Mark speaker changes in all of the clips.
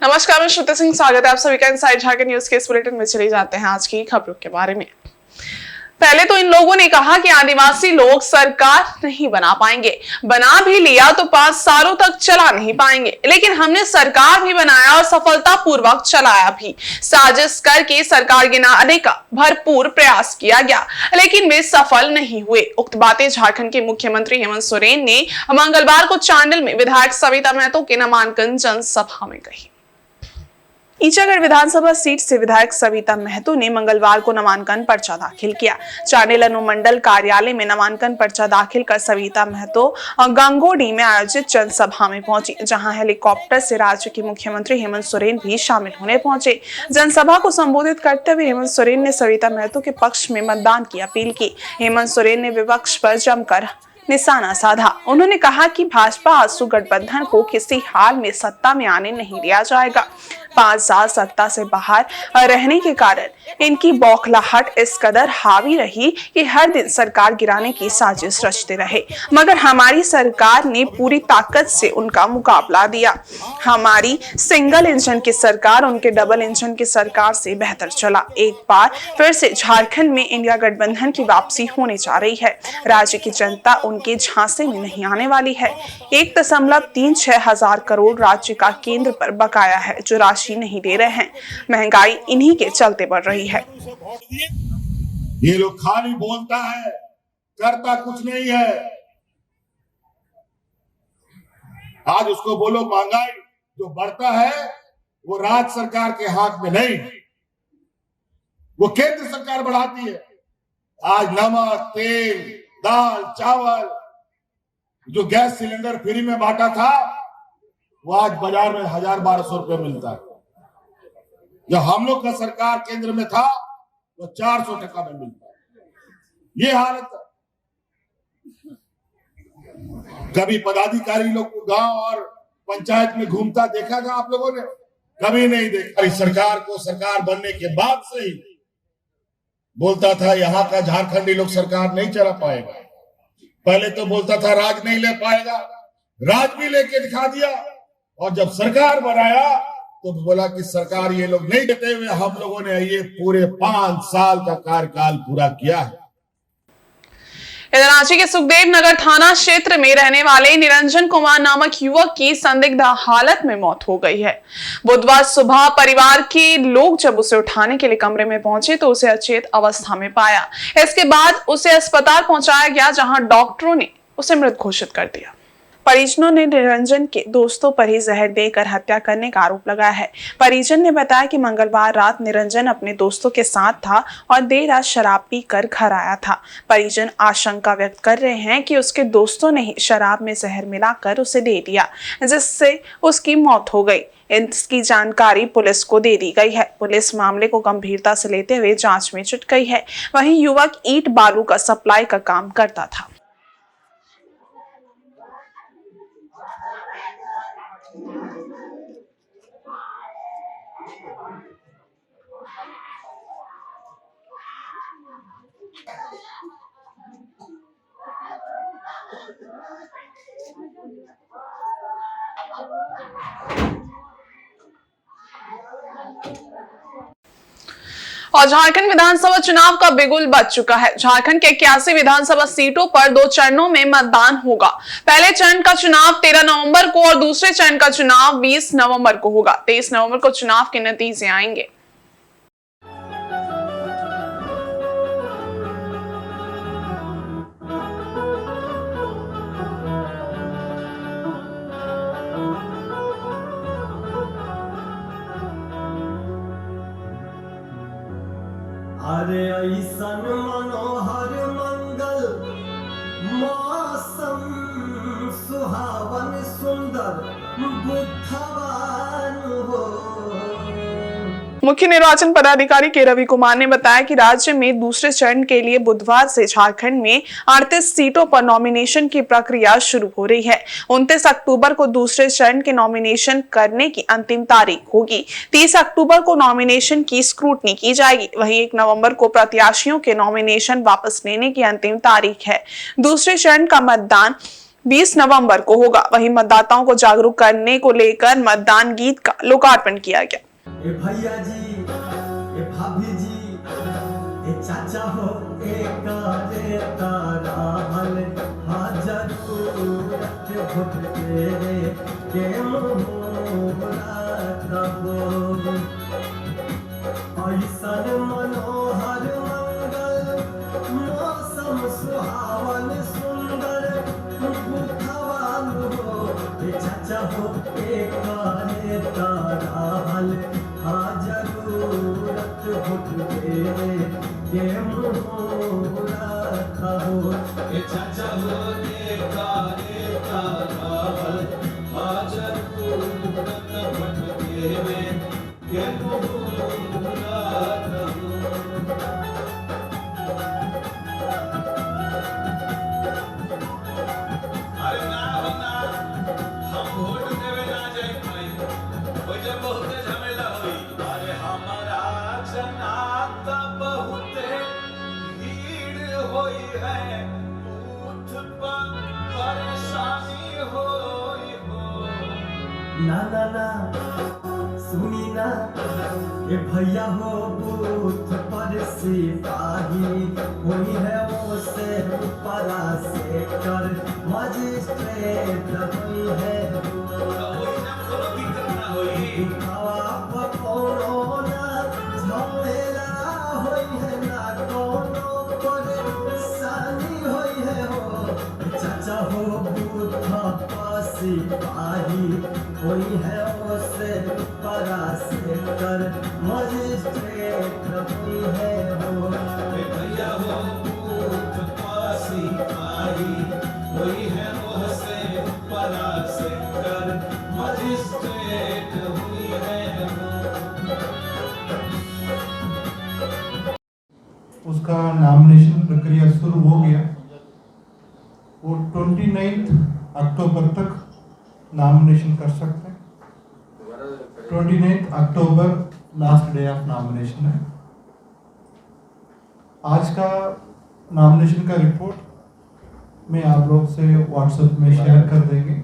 Speaker 1: नमस्कार, मैं श्रुति सिंह। स्वागत है आप सभी का इनसाइड झारखंड न्यूज के इस बुलेटिन में। चले जाते हैं आज की खबरों के बारे में। पहले तो इन लोगों ने कहा कि आदिवासी लोग सरकार नहीं बना पाएंगे, बना भी लिया तो 5 सालों तक चला नहीं पाएंगे, लेकिन हमने सरकार भी बनाया और सफलतापूर्वक चलाया भी। साजिश करके सरकार गिराने का भरपूर प्रयास किया गया, लेकिन वे सफल नहीं हुए। उक्त बातें झारखंड के मुख्यमंत्री हेमंत सोरेन ने मंगलवार को चांडिल में विधायक सविता महतो के नामांकन जनसभा में कही। ईचागढ़ विधानसभा सीट से विधायक सविता महतो ने मंगलवार को नामांकन पर्चा दाखिल किया। चांडिल अनुमंडल कार्यालय में नामांकन पर्चा दाखिल कर सविता महतो गंगोडी में आयोजित जनसभा में पहुंची, जहां हेलीकॉप्टर से राज्य के मुख्यमंत्री हेमंत सोरेन भी शामिल होने पहुंचे। जनसभा को संबोधित करते हुए हेमंत सोरेन ने सविता महतो के पक्ष में मतदान की अपील की। हेमंत सोरेन ने विपक्ष पर जमकर निशाना साधा। उन्होंने कहा कि भाजपा आसू गठबंधन को किसी हाल में सत्ता में आने नहीं दिया जाएगा। 5 साल सत्ता से बाहर रहने के कारण इनकी बौखलाहट इस कदर हावी रही कि हर दिन सरकार गिराने की साजिश रचते रहे, मगर हमारी सरकार ने पूरी ताकत से उनका मुकाबला दिया। हमारी सिंगल इंजन की सरकार उनके डबल इंजन की सरकार से बेहतर चला। एक बार फिर से झारखंड में इंडिया गठबंधन की वापसी होने जा रही है। राज्य की जनता उनके झांसे में नहीं आने वाली है। 1.36 हजार करोड़ राज्य का केंद्र पर बकाया है, जो राशि नहीं दे रहे हैं। महंगाई इन्हीं के चलते बढ़ रही है।
Speaker 2: ये लोग खाली बोलता है, करता कुछ नहीं है। आज उसको बोलो महंगाई जो बढ़ता है वो राज्य सरकार के हाथ में नहीं, वो केंद्र सरकार बढ़ाती है। आज नमक, तेल, दाल, चावल, जो गैस सिलेंडर फ्री में बांटा था वो आज बाजार में 1000-1200 रुपए मिलता है। जब हम लोग का सरकार केंद्र में था तो 400 टका में मिलता है। ये हालत है। कभी पदाधिकारी लोग को गांव और पंचायत में घूमता देखा था आप लोगों ने? कभी नहीं देखा। इस सरकार को सरकार बनने के बाद से ही बोलता था यहाँ का झारखंडी लोग सरकार नहीं चला पाएगा। पहले तो बोलता था राज नहीं ले पाएगा, राज भी लेके दिखा दिया, और जब सरकार बनाया तो बोला कि सरकार ये लोग नहीं देते हुए हम लोगों ने ये पूरे 5 साल का कार्यकाल पूरा किया है।
Speaker 1: इधर रांची के सुखदेव नगर थाना क्षेत्र में रहने वाले निरंजन कुमार नामक युवक की संदिग्ध हालत में मौत हो गई है। बुधवार सुबह परिवार के लोग जब उसे उठाने के लिए कमरे में पहुंचे तो उसे अचेत अवस्था में पाया। इसके बाद उसे अस्पताल पहुंचाया गया, जहां डॉक्टरों ने उसे मृत घोषित कर दिया। परिजनों ने निरंजन के दोस्तों पर ही जहर देकर हत्या करने का आरोप लगाया है। परिजन ने बताया कि मंगलवार रात निरंजन अपने दोस्तों के साथ था और देर रात शराब पीकर घर आया था। परिजन आशंका व्यक्त कर रहे हैं कि उसके दोस्तों ने ही शराब में जहर मिलाकर उसे दे दिया, जिससे उसकी मौत हो गई। इसकी जानकारी पुलिस को दे दी गई है। पुलिस मामले को गंभीरता से लेते हुए जांच में जुट गई है। वहीं युवक ईंट बालू का सप्लाई का काम करता था। और झारखंड विधानसभा चुनाव का बिगुल बज चुका है। झारखंड के 81 विधानसभा सीटों पर 2 चरणों में मतदान होगा। पहले चरण का चुनाव 13 नवंबर को और दूसरे चरण का चुनाव 20 नवंबर को होगा। 23 नवंबर को चुनाव के नतीजे आएंगे।
Speaker 3: अरे ऐसन मनोहर मंगल मौसम सुहावन सुंदर बुद्धवान हो।
Speaker 1: मुख्य निर्वाचन पदाधिकारी के रवि कुमार ने बताया कि राज्य में दूसरे चरण के लिए बुधवार से झारखंड में 38 सीटों पर नॉमिनेशन की प्रक्रिया शुरू हो रही है। 29 अक्टूबर को दूसरे चरण के नॉमिनेशन करने की अंतिम तारीख होगी। 30 अक्टूबर को नॉमिनेशन की स्क्रूटनी की जाएगी। वहीं 1 नवंबर को प्रत्याशियों के नॉमिनेशन वापस लेने की अंतिम तारीख है। दूसरे चरण का मतदान 20 नवंबर को होगा। वहीं मतदाताओं को जागरूक करने को लेकर मतदान गीत का लोकार्पण किया गया।
Speaker 3: ए भैया जी, ए भाभी जी, ए चाचा हो, ए कारे तारा हल हाजर भुट तेरे के मोहरा तबो ऐसन मनोहर मंगल मौसम सुहावन सुंदर बुधवान हो ए चाचा हो ए कारे तारा हल जरूरत भुट तेरे के मोहरा तबो ए चाचा हो ए कारे तारा हल जरूरत भुट तेरे के मोहरा तबो।
Speaker 4: अरे ना हो ना, हम वोट देवे ना जाई भाई, ओजे बहुते झमेला होई। अरे हमारा जनाता बहुते भीड़ होई है, बूथ पर परेशानी होई हो।
Speaker 3: ना ना ना सुनी ना ये भैया हो बूथ पर सिपाही कोई है वो से ऊपरा से कर मजिस्ट्रेट कोई है
Speaker 4: ओई ना कोनो दिक्कत ना होई।
Speaker 3: हवा पकोड़ो ना झमेला होई है ना कोनो परेशानी होई है हो चाचा हो बूथ पर सिपाही कोई है वो से ऊपरा से कर मजिस्ट्रेट कोई है हो
Speaker 4: ए भैया हो बूथ पर सिपाही, कोई है वो से ऊपरा से कर मजिस्ट्रेट हुई है वो।
Speaker 5: उसका नामिनेशन प्रक्रिया शुरू हो गया। वो 29 अक्टूबर तक नॉमिनेशन कर सकते हैं। 29 अक्टूबर लास्ट डे ऑफ नॉमिनेशन है। आज का नॉमिनेशन का रिपोर्ट मैं आप लोग से व्हाट्सएप में शेयर कर देंगे।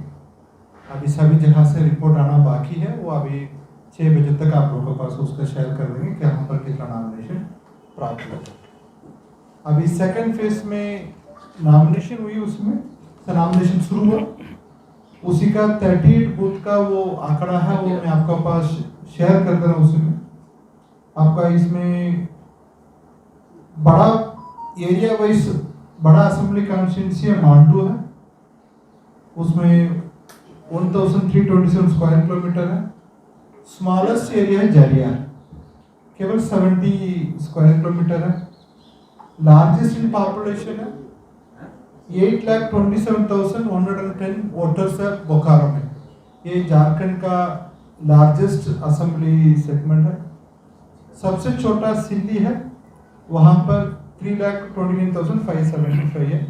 Speaker 5: अभी सभी जगह से रिपोर्ट आना बाकी है, वो अभी 6 बजे तक आप लोगों के पास उसका शेयर कर देंगे कि यहाँ पर कितना नॉमिनेशन प्राप्त हुआ। अभी सेकंड फेज में नॉमिनेशन हुई, उसमें नॉमिनेशन शुरू हुआ। उसी का 38 बूथ का वो आंकड़ा है, वो मैं आपका पास शेयर कर दे रहा हूँ। उसमें आपका इसमें बड़ा एरिया वाइज बड़ा असेंबली कॉन्स्टिट्यूंसी है मांडू है, उसमें 1327 स्क्वायर किलोमीटर है। स्मॉलेस्ट एरिया है जरिया, केवल 70 स्क्वायर किलोमीटर है। लार्जेस्ट इन पॉपुलेशन है, 8,27,110 वोटर्स है बोकारो में। ये झारखंड का लार्जेस्ट असेंबली सेगमेंट है। सबसे छोटा सिल्ली है, वहाँ पर 3,29,575 है।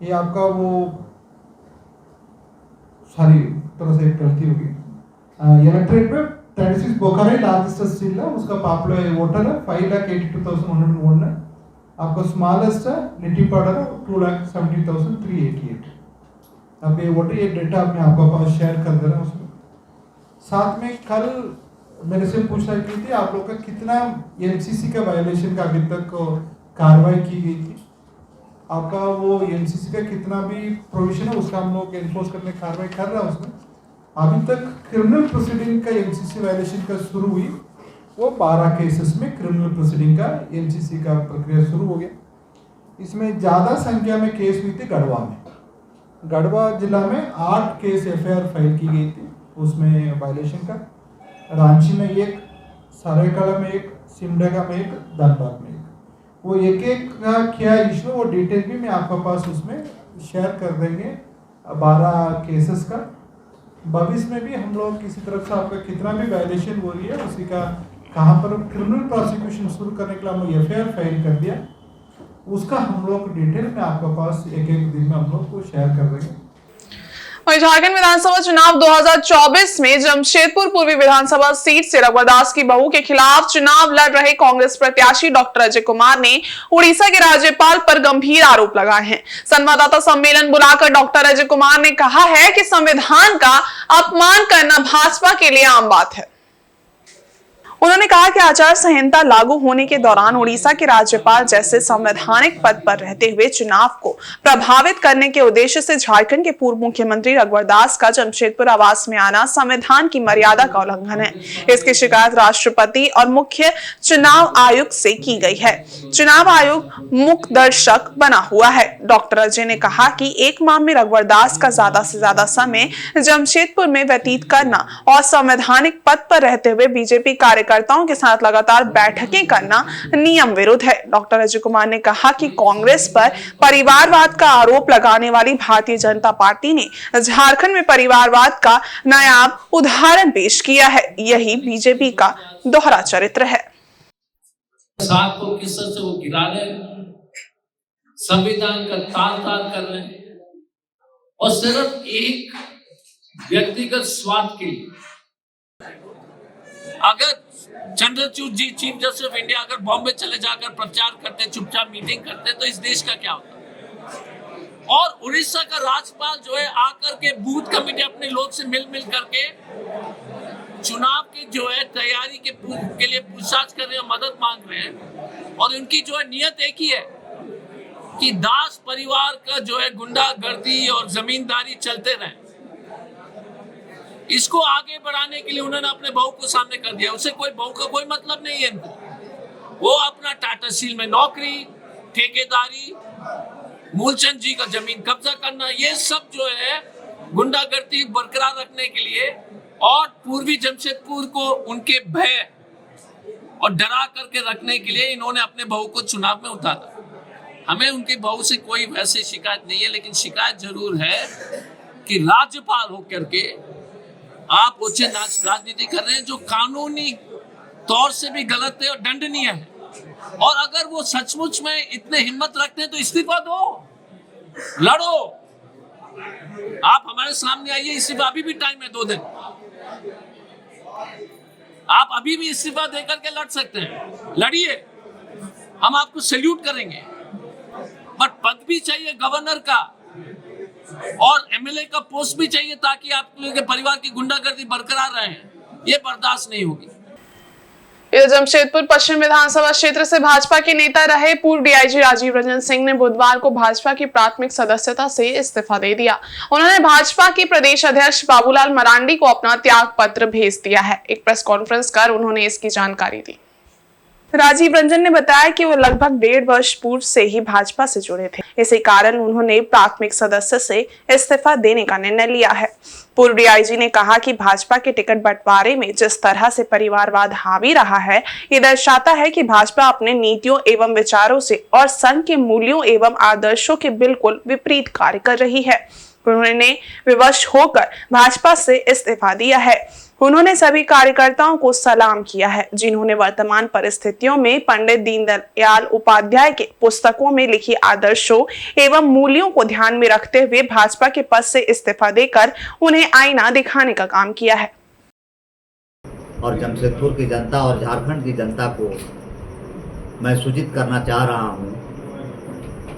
Speaker 5: ये आपका वो सारी तरह से एक गलती होगी। इलेक्ट्रेट में 36 बोकारो लार्जेस्ट सिल है, उसका पॉपुलर वोटर है 5,82,101 है। आपको स्मॉलेस्ट है लिट्टीपाड़ा 2,70,388। अब ये वोटर ये डेटा मैं आपको पास शेयर कर दे रहा हूँ। उसमें साथ में कल मेरे से पूछा की थी आप लोग का कितना एमसीसी का वायलेशन का अभी तक कार्रवाई की गई थी। आपका वो एमसीसी का कितना भी प्रोविजन है उसका हम लोग एनफोर्स करने कार्रवाई कर रहा है। उसमें अभी तक क्रिमिनल प्रोसीडिंग का एमसीसी वायलेशन का शुरू हुई, वो 12 केसेस में क्रिमिनल प्रोसीडिंग का एमसीसी का प्रक्रिया शुरू हो गया। इसमें ज़्यादा संख्या में केस हुई थी गढ़वा में। गढ़वा जिला में 8 केस एफआईआर फाइल की गई थी उसमें वायलेशन का। रांची में 1, सरायकला में 1, सिमडेगा में 1, धनबाद में 1। वो एक एक का क्या इशू, वो डिटेल भी मैं आपके पास उसमें शेयर कर देंगे 12 केसेस का। भविष्य में भी हम लोग किसी तरफ से आपका कितना भी वायलेशन हो रही है उसी का कहाँ पर क्रिमिनल प्रोसिक्यूशन शुरू करने के लिए हम एफआईआर फाइल कर दिया, उसका हम लोग डिटेल में आपके पास एक दिन में हम लोग को शेयर कर देंगे।
Speaker 1: वहीं झारखंड विधानसभा चुनाव 2024 में जमशेदपुर पूर्वी विधानसभा सीट से रघुवर दास की बहू के खिलाफ चुनाव लड़ रहे कांग्रेस प्रत्याशी डॉक्टर अजय कुमार ने उड़ीसा के राज्यपाल पर गंभीर आरोप लगाए हैं। संवाददाता सम्मेलन बुलाकर डॉक्टर अजय कुमार ने कहा है कि संविधान का अपमान करना भाजपा के लिए आम बात है। उन्होंने कहा कि आचार संहिता लागू होने के दौरान उड़ीसा के राज्यपाल जैसे संवैधानिक पद पर रहते हुए चुनाव को प्रभावित करने के उद्देश्य से झारखंड के पूर्व मुख्यमंत्री रघुवर दास का जमशेदपुर आवास में आना संविधान की मर्यादा का उल्लंघन है। इसकी शिकायत राष्ट्रपति और मुख्य चुनाव आयुक्त से की गई है। चुनाव आयोग मुख्य दर्शक बना हुआ है। डॉक्टर अजय ने कहा कि एक माह में रघुवर दास का ज्यादा से ज्यादा समय जमशेदपुर में व्यतीत करना और संवैधानिक पद पर रहते हुए बीजेपी कार्यकर्ताओं के साथ लगातार बैठकें करना नियम विरुद्ध है। डॉक्टर अजय कुमार ने कहा कि कांग्रेस पर परिवारवाद का आरोप लगाने वाली भारतीय जनता पार्टी ने झारखंड में परिवारवाद का नायाब उदाहरण पेश किया है। यही बीजेपी का दोहरा चरित्र है।
Speaker 6: साथ को किस तरह से वो गिरा रहे हैं, संविधान का तार कर रहे हैं और सिर्फ एक व्यक्तिगत स्वार्थ के लिए। अगर चंद्रचूड़ जी चीफ जस्टिस ऑफ इंडिया अगर बॉम्बे चले जाकर प्रचार करते, चुपचाप मीटिंग करते, तो इस देश का क्या होता। और उड़ीसा का राज्यपाल जो है आकर के बूथ कमेटी अपने लोग से मिल करके चुनाव की जो है तैयारी के लिए पूछताछ कर रहे हैं, मदद मांग रहे हैं। और उनकी जो है नियत एक ही है कि दास परिवार का जो है गुंडागर्दी और जमींदारी चलते रहे। इसको आगे बढ़ाने के लिए उन्होंने अपने बहू को सामने कर दिया। उसे कोई बहू का कोई मतलब नहीं है इनको। वो अपना टाटा स्टील में नौकरी, ठेकेदारी, मूलचंद जी का जमीन कब्जा करना, ये सब जो है गुंडागर्दी बरकरार रखने के लिए और पूर्वी जमशेदपुर को उनके भय और डरा करके रखने के लिए इन्होंने अपने बहू को चुनाव में उतारा। हमें उनकी बहू से कोई वैसे शिकायत नहीं है, लेकिन शिकायत जरूर है कि राज्यपाल होकर के आप उच्च राजनीति कर रहे हैं जो कानूनी तौर से भी गलत है और दंडनीय है। और अगर वो सचमुच में इतने हिम्मत रखते हैं तो इस्तीफा दो, लड़ो। आप हमारे सामने आइए, इस्तीफा अभी भी टाइम है, 2 दिन। आप अभी भी इस्तीफा देकर के लड़ सकते हैं, लड़िए, हम आपको सैल्यूट करेंगे। बट पद भी चाहिए गवर्नर का और एमएलए का पोस्ट भी चाहिए ताकि आप लोगों के परिवार की गुंडागर्दी बरकरार रहे। ये बर्दाश्त नहीं होगी।
Speaker 1: इधर जमशेदपुर पश्चिम विधानसभा क्षेत्र से भाजपा के नेता रहे पूर्व डीआईजी राजीव रंजन सिंह ने बुधवार को भाजपा की प्राथमिक सदस्यता से इस्तीफा दे दिया। उन्होंने भाजपा के प्रदेश अध्यक्ष बाबूलाल मरांडी को अपना त्याग पत्र भेज दिया है। एक प्रेस कॉन्फ्रेंस कर उन्होंने इसकी जानकारी दी। राजीव रंजन ने बताया कि वो लगभग 1.5 वर्ष पूर्व से ही भाजपा से जुड़े थे। इसी कारण उन्होंने प्राथमिक सदस्य से इस्तीफा देने का निर्णय लिया है। पूर्व डीआईजी ने कहा कि भाजपा के टिकट बंटवारे में जिस तरह से परिवारवाद हावी रहा है, ये दर्शाता है कि भाजपा अपने नीतियों एवं विचारों से और संघ के मूल्यों एवं आदर्शों के बिल्कुल विपरीत कार्य कर रही है। उन्होंने विवश होकर भाजपा से इस्तीफा दिया है। उन्होंने सभी कार्यकर्ताओं को सलाम किया है जिन्होंने वर्तमान परिस्थितियों में पंडित दीनदयाल उपाध्याय के पुस्तकों में लिखी आदर्शों एवं मूल्यों को ध्यान में रखते हुए भाजपा के पद से इस्तीफा देकर उन्हें आईना दिखाने का काम किया है।
Speaker 7: और जमशेदपुर की जनता और झारखंड की जनता को मैं सूचित करना चाह रहा हूं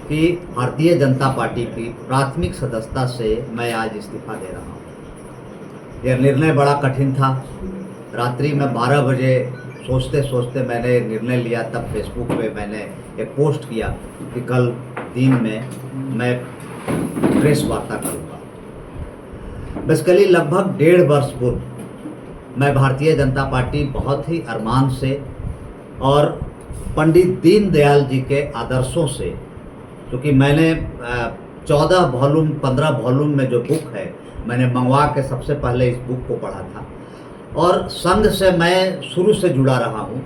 Speaker 7: कि भारतीय जनता पार्टी की प्राथमिक सदस्यता से मैं आज इस्तीफा दे रहा हूं। यह निर्णय बड़ा कठिन था। रात्रि में 12 बजे सोचते सोचते मैंने निर्णय लिया। तब फेसबुक पे मैंने एक पोस्ट किया कि कल दिन में मैं प्रेस वार्ता करूँगा। बेसिकली लगभग 1.5 वर्ष पूर्व मैं भारतीय जनता पार्टी बहुत ही अरमान से और पंडित दीनदयाल जी के आदर्शों से, क्योंकि मैंने 14 वॉल्यूम 15 वॉल्यूम में जो बुक है मैंने मंगवा के सबसे पहले इस बुक को पढ़ा था। और संघ से मैं शुरू से जुड़ा रहा हूँ।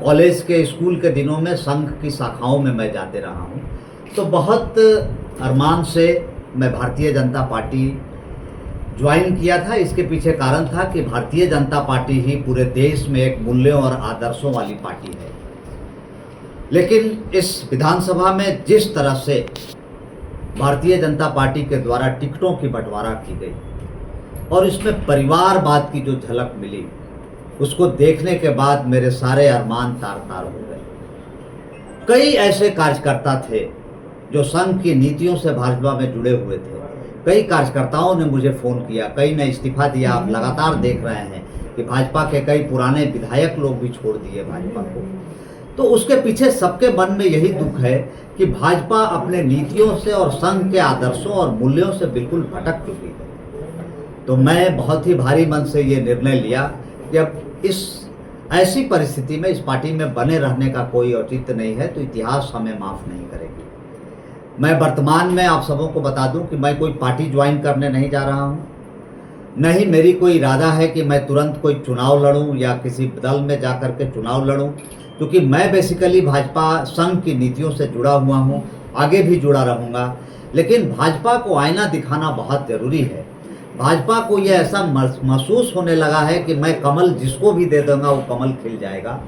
Speaker 7: कॉलेज के स्कूल के दिनों में संघ की शाखाओं में मैं जाते रहा हूँ। तो बहुत अरमान से मैं भारतीय जनता पार्टी ज्वाइन किया था। इसके पीछे कारण था कि भारतीय जनता पार्टी ही पूरे देश में एक मूल्यों और आदर्शों वाली पार्टी है। लेकिन इस विधानसभा में जिस तरह से भारतीय जनता पार्टी के द्वारा टिकटों की बंटवारा की गई और इसमें परिवारवाद की जो झलक मिली, उसको देखने के बाद मेरे सारे अरमान तार-तार हो गए। कई ऐसे कार्यकर्ता थे जो संघ की नीतियों से भाजपा में जुड़े हुए थे। कई कार्यकर्ताओं ने मुझे फ़ोन किया, कई ने इस्तीफा दिया। आप लगातार देख रहे हैं कि भाजपा के कई पुराने विधायक लोग भी छोड़ दिए भाजपा को। तो उसके पीछे सबके मन में यही दुख है कि भाजपा अपने नीतियों से और संघ के आदर्शों और मूल्यों से बिल्कुल भटक चुकी है। तो मैं बहुत ही भारी मन से ये निर्णय लिया कि अब इस ऐसी परिस्थिति में इस पार्टी में बने रहने का कोई औचित्य नहीं है, तो इतिहास हमें माफ़ नहीं करेगी। मैं वर्तमान में आप सबों को बता दूं कि मैं कोई पार्टी ज्वाइन करने नहीं जा रहा हूं, नहीं मेरी कोई इरादा है कि मैं तुरंत कोई चुनाव लड़ूं या किसी दल में जाकर के चुनाव लड़ूं, क्योंकि मैं बेसिकली भाजपा संघ की नीतियों से जुड़ा हुआ हूं, आगे भी जुड़ा रहूंगा। लेकिन भाजपा को आईना दिखाना बहुत ज़रूरी है। भाजपा को यह ऐसा महसूस होने लगा है कि मैं कमल जिसको भी दे दूंगा वो कमल खिल जाएगा,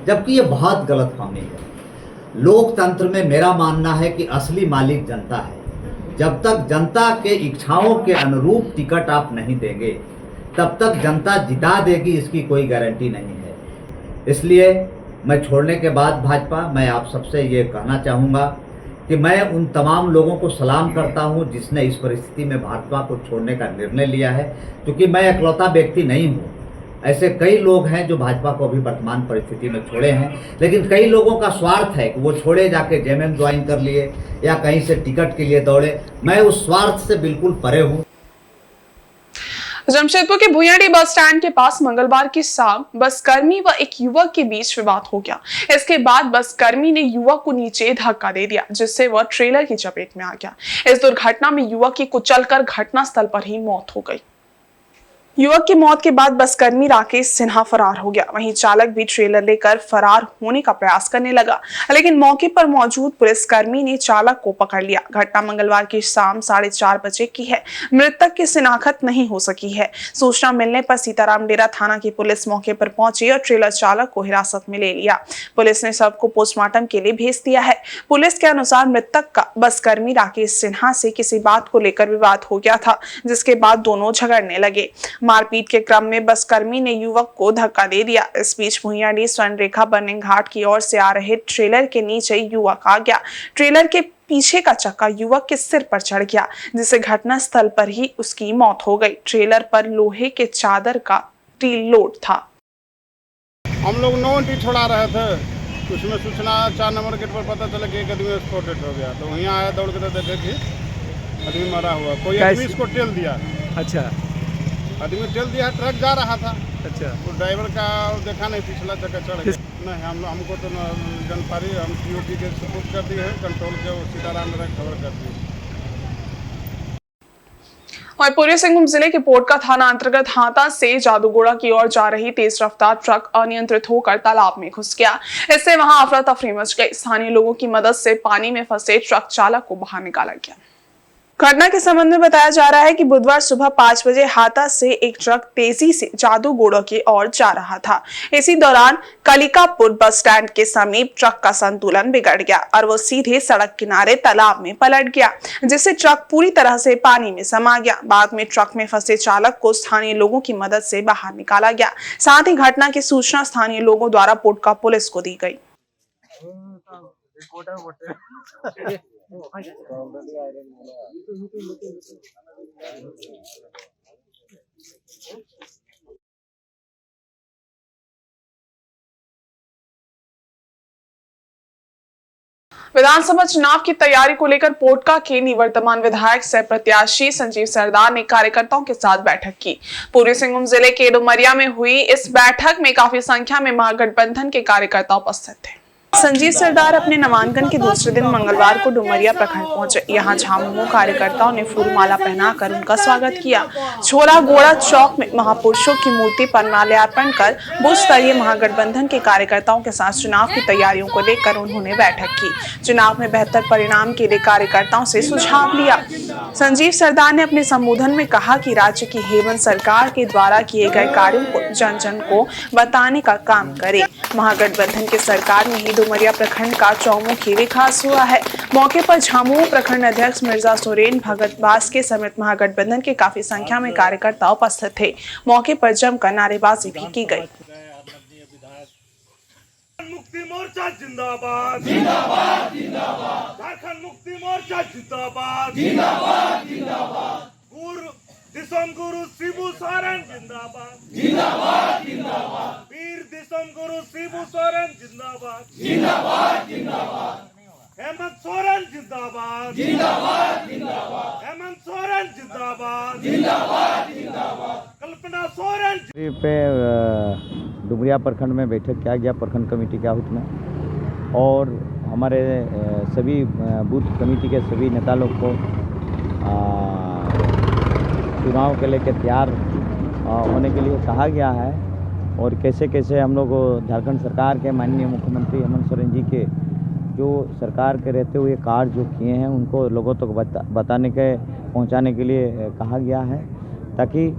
Speaker 7: जबकि ये बहुत गलतफहमी है। लोकतंत्र में मेरा मानना है कि असली मालिक जनता है। जब तक जनता के इच्छाओं के अनुरूप टिकट आप नहीं देंगे, तब तक जनता जिता देगी, इसकी कोई गारंटी नहीं है। इसलिए मैं छोड़ने के बाद भाजपा, मैं आप सबसे ये कहना चाहूँगा कि मैं उन तमाम लोगों को सलाम करता हूँ जिसने इस परिस्थिति में भाजपा को छोड़ने का निर्णय लिया है, क्योंकि मैं इकलौता व्यक्ति नहीं हूँ। ऐसे कई लोग हैं जो भाजपा को अभी वर्तमान परिस्थिति में छोड़े हैं, लेकिन कई लोगों का स्वार्थ है कि वो छोड़े जाके जेएमएम ज्वाइन कर लिए या कहीं से टिकट के लिए दौड़े। मैं उस स्वार्थ से बिल्कुल परे हूँ।
Speaker 1: जमशेदपुर के भुइयाडी बस स्टैंड के पास मंगलवार की शाम बस कर्मी व एक युवक के बीच विवाद हो गया। इसके बाद बस कर्मी ने युवक को नीचे धक्का दे दिया, जिससे वह ट्रेलर की चपेट में आ गया। इस दुर्घटना में युवक की कुचलकर घटनास्थल पर ही मौत हो गई। युवक की मौत के बाद बस कर्मी राकेश सिन्हा फरार हो गया। वहीं चालक भी ट्रेलर लेकर फरार होने का प्रयास करने लगा, लेकिन मौके पर मौजूद पुलिसकर्मी ने चालक को पकड़ लिया। घटना मंगलवार की शाम 4:30 बजे की है। मृतक की शिनाख्त नहीं हो सकी है। सूचना मिलने पर सीताराम डेरा थाना की पुलिस मौके पर पहुंची और ट्रेलर चालक को हिरासत में ले लिया। पुलिस ने शव को पोस्टमार्टम के लिए भेज दिया है। पुलिस के अनुसार मृतक का बस कर्मी राकेश सिन्हा से किसी बात को लेकर विवाद हो गया था, जिसके बाद दोनों झगड़ने लगे। मारपीट के क्रम में बस कर्मी ने युवक को धक्का दे दिया। इस बीच भुइयाडी स्वर्णरेखा बर्निंग घाट की ओर से आ रहे ट्रेलर के नीचे युवक आ गया। ट्रेलर के पीछे का चक्का युवक के सिर पर चढ़ गया, जिससे घटनास्थल पर ही उसकी मौत हो गई। ट्रेलर पर लोहे के चादर का टील लोड था।
Speaker 8: हम लोग 9 छोड़ा रहे थे, उसमें सूचना 4 नंबर गेट पर पता चला कि एक आदमी स्पॉटेड हो गया, तो वहीं आया दौड़ के, तो देखे कि आदमी मरा हुआ। कोई आदमी इसको टेल दिया। अच्छा, आदमी टेल दिया, ट्रक जा रहा था। अच्छा, तो ड्राइवर का देखा नहीं, पिछला चक्का चढ़ गया। नहीं, हमको तो जानकारी हम टीओटी के सपोर्ट कर दिए हैं, कंट्रोल के सीताराम ने खबर कर दी।
Speaker 1: और पूर्वी सिंहभूम जिले के पोटका थाना अंतर्गत हाता से जादूगोड़ा की ओर जा रही तेज रफ्तार ट्रक अनियंत्रित होकर तालाब में घुस गया। इससे वहां अफरा तफरी मच गई। स्थानीय लोगों की मदद से पानी में फंसे ट्रक चालक को बाहर निकाला गया। घटना के संबंध में बताया जा रहा है कि बुधवार सुबह 5 बजे हाता से एक ट्रक तेजी से जादूगोड़ा की ओर जा रहा था। इसी दौरान कलिकापुर बस स्टैंड के समीप ट्रक का संतुलन बिगड़ गया और वो सीधे सड़क किनारे तालाब में पलट गया, जिससे ट्रक पूरी तरह से पानी में समा गया। बाद में ट्रक में फंसे चालक को स्थानीय लोगों की मदद से बाहर निकाला गया। साथ ही घटना की सूचना स्थानीय लोगों द्वारा पोटका पुलिस को दी गई। विधानसभा चुनाव की तैयारी को लेकर पोटका के निवर्तमान विधायक सह प्रत्याशी संजीव सरदार ने कार्यकर्ताओं के साथ बैठक की। पूर्वी सिंहभूम जिले के डुमरिया में हुई इस बैठक में काफी संख्या में महागठबंधन के कार्यकर्ता उपस्थित थे। संजीव सरदार अपने नामांकन के दूसरे दिन मंगलवार को डुमरिया प्रखंड पहुंचे। यहां झामुमो कार्यकर्ताओं ने फूलमाला पहनाकर उनका स्वागत किया। छोला गोड़ा चौक में महापुरुषों की मूर्ति पर माल्यार्पण कर बूथ स्तरीय महागठबंधन के कार्यकर्ताओं के साथ चुनाव की तैयारियों को लेकर उन्होंने बैठक की। चुनाव में बेहतर परिणाम के लिए कार्यकर्ताओं से सुझाव लिया। संजीव सरदार ने अपने संबोधन में कहा कि राज्य की हेमंत सरकार के द्वारा किए गए कार्यों को जन जन को बताने का काम करे। महागठबंधन की सरकार में ही डुमरिया प्रखंड का चौमुखी विकास हुआ है। मौके पर झामुमो प्रखंड अध्यक्ष मिर्जा सुरेन भगत बास्के समेत महागठबंधन के काफी संख्या में कार्यकर्ता उपस्थित थे। मौके पर जमकर नारेबाजी भी की गई।
Speaker 9: मुक्ति मोर्चा जिंदाबाद जिंदाबाद जिंदाबाद, झारखंड मुक्ति मोर्चा जिंदाबाद जिंदाबाद जिंदाबाद, दिसम गुरु शिबू सोरेन जिंदाबाद जिंदाबाद जिंदाबाद, वीर दिसम गुरु शिबू सोरेन जिंदाबाद जिंदाबाद जिंदाबाद, हेमंत सोरेन जिंदाबाद जिंदाबाद जिंदाबाद, हेमंत सोरेन जिंदाबाद जिंदाबाद जिंदाबाद, कल्पना सोरेन
Speaker 7: पे डुमरिया प्रखंड में बैठक किया गया प्रखंड कमेटी के आहुत में, और हमारे सभी बूथ कमेटी के सभी नेता लोग को चुनाव के लेकर तैयार होने के लिए कहा गया है। और कैसे कैसे हम लोग झारखंड सरकार के माननीय मुख्यमंत्री हेमंत सोरेन जी के जो सरकार के रहते हुए कार्य जो किए हैं उनको लोगों तक बताने के पहुंचाने के लिए कहा गया है, ताकि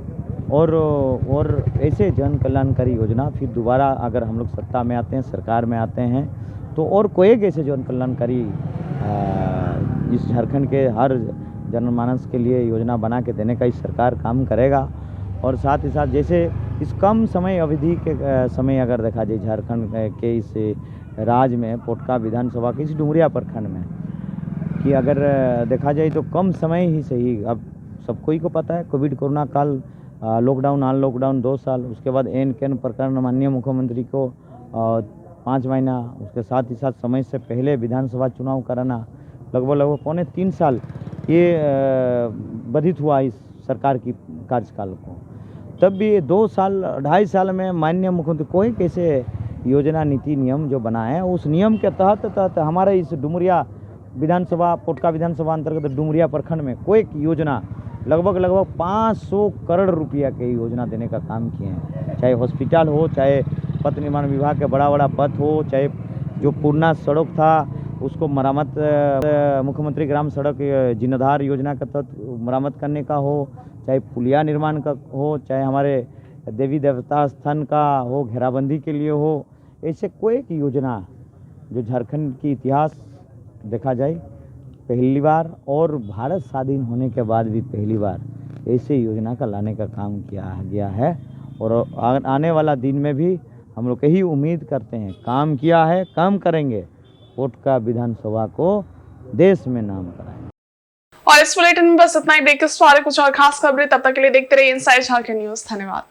Speaker 7: और ऐसे जन कल्याणकारी योजना फिर दोबारा अगर हम लोग सत्ता में आते हैं, सरकार में आते हैं, तो और कोई ऐसे जन कल्याणकारी इस झारखंड के हर जनमानस के लिए योजना बना के देने का इस सरकार काम करेगा। और साथ ही साथ जैसे इस कम समय अवधि के समय अगर देखा जाए झारखंड के इस राज्य में पोटका विधानसभा के इस डुमरिया प्रखंड में कि अगर देखा जाए तो कम समय ही सही, अब सबको ही को पता है कोविड कोरोना काल, लॉकडाउन ऑन लॉकडाउन 2 साल, उसके बाद एन केन प्रकरण माननीय मुख्यमंत्री को 5 महीना, उसके साथ ही साथ समय से पहले विधानसभा चुनाव कराना, लगभग 3 साल ये बाधित हुआ इस सरकार की कार्यकाल को। तब भी 2 साल 2.5 साल में माननीय मुख्यमंत्री कोई कैसे योजना नीति नियम जो बनाए हैं उस नियम के तहत हमारे इस डुमरिया विधानसभा पोटका विधानसभा अंतर्गत डुमरिया प्रखंड में कोई योजना लगभग 500 करोड़ रुपया की योजना देने का काम किए हैं। चाहे हॉस्पिटल हो, चाहे पथ निर्माण विभाग के बड़ा पथ हो, चाहे जो पुराना सड़क था उसको मरम्मत, मुख्यमंत्री ग्राम सड़क जीर्णोद्धार योजना के तहत मरम्मत करने का हो, चाहे पुलिया निर्माण का हो, चाहे हमारे देवी देवता स्थान का हो, घेराबंदी के लिए हो, ऐसे कोई एक योजना जो झारखंड की इतिहास देखा जाए पहली बार और भारत स्वाधीन होने के बाद भी पहली बार ऐसे योजना का लाने का काम किया गया है। और आने वाला दिन में भी हम लोग यही उम्मीद करते हैं, काम किया है, काम करेंगे, पोटका विधानसभा को देश में नाम कराएं।
Speaker 1: और इस बुलेटिन में बस इतना ही। देखते इस बारे कुछ और खास खबरें, तब तक के लिए देखते रहिए इनसाइड झारखंड न्यूज। धन्यवाद।